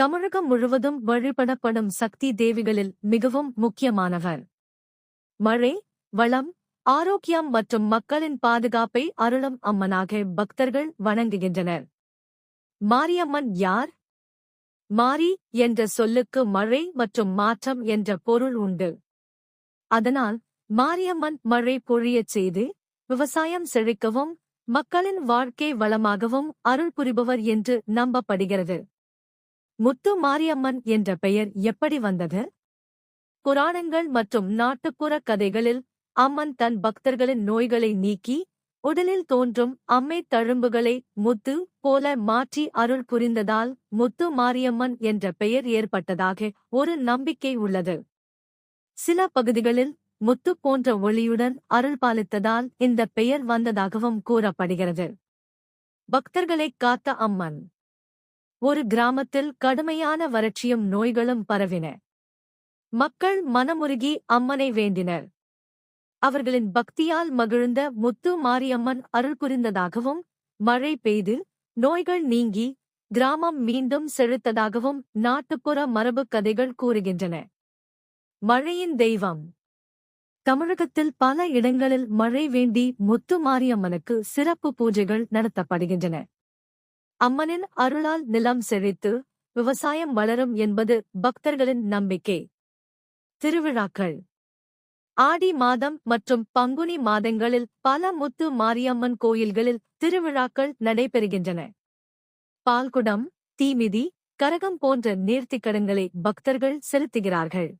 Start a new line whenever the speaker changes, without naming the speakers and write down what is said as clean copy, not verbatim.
தமிழகம் முழுவதும் வழிபடப்படும் சக்தி தேவிகளில் மிகவும் முக்கியமானவர். மழை, வளம், ஆரோக்கியம் மற்றும் மக்களின் பாதுகாப்பை அருளும் அம்மனாக பக்தர்கள் வணங்குகின்றனர். மாரியம்மன் யார்? மாரி என்ற சொல்லுக்கு மழை மற்றும் மாற்றம் என்ற பொருள் உண்டு. அதனால் மாரியம்மன் மழை பொழியச் செய்து விவசாயம் செழிக்கவும் மக்களின் வாழ்க்கை வளமாகவும் அருள் புரிபவர் என்று நம்பப்படுகிறது. முத்து மாரியம்மன் என்ற பெயர் எப்படி வந்தது? புராணங்கள் மற்றும் நாட்டுப்புற கதைகளில் அம்மன் தன் பக்தர்களின் நோய்களை நீக்கி உடலில் தோன்றும் அம்மை தழும்புகளை முத்து போல மாற்றி அருள் புரிந்ததால் முத்து மாரியம்மன் என்ற பெயர் ஏற்பட்டதாக ஒரு நம்பிக்கை உள்ளது. சில பகுதிகளில் முத்து போன்ற ஒளியுடன் அருள் பாலித்ததால் இந்த பெயர் வந்ததாகவும் கூறப்படுகிறது. பக்தர்களைக் காத்த அம்மன். ஒரு கிராமத்தில் கடுமையான வறட்சியும் நோய்களும் பரவின. மக்கள் மனமுருகி அம்மனை வேண்டினர். அவர்களின் பக்தியால் மகிழ்ந்த முத்து மாரியம்மன் அருள் புரிந்ததாகவும் மழை பெய்து நோய்கள் நீங்கி கிராமம் மீண்டும் செழித்ததாகவும் நாட்டுப்புற மரபுக் கதைகள் கூறுகின்றன. மழையின் தெய்வம். தமிழகத்தில் பல இடங்களில் மழை வேண்டி முத்து மாரியம்மனுக்கு சிறப்பு பூஜைகள் நடத்தப்படுகின்றன. அம்மனின் அருளால் நிலம் செழித்து விவசாயம் வளரும் என்பது பக்தர்களின் நம்பிக்கை. திருவிழாக்கள். ஆடி மாதம் மற்றும் பங்குனி மாதங்களில் பல முத்து மாரியம்மன் கோயில்களில் திருவிழாக்கள் நடைபெறுகின்றன. பால்குடம், தீமிதி, கரகம் போன்ற நேர்த்திக்கடன்களை பக்தர்கள் செலுத்துகிறார்கள்.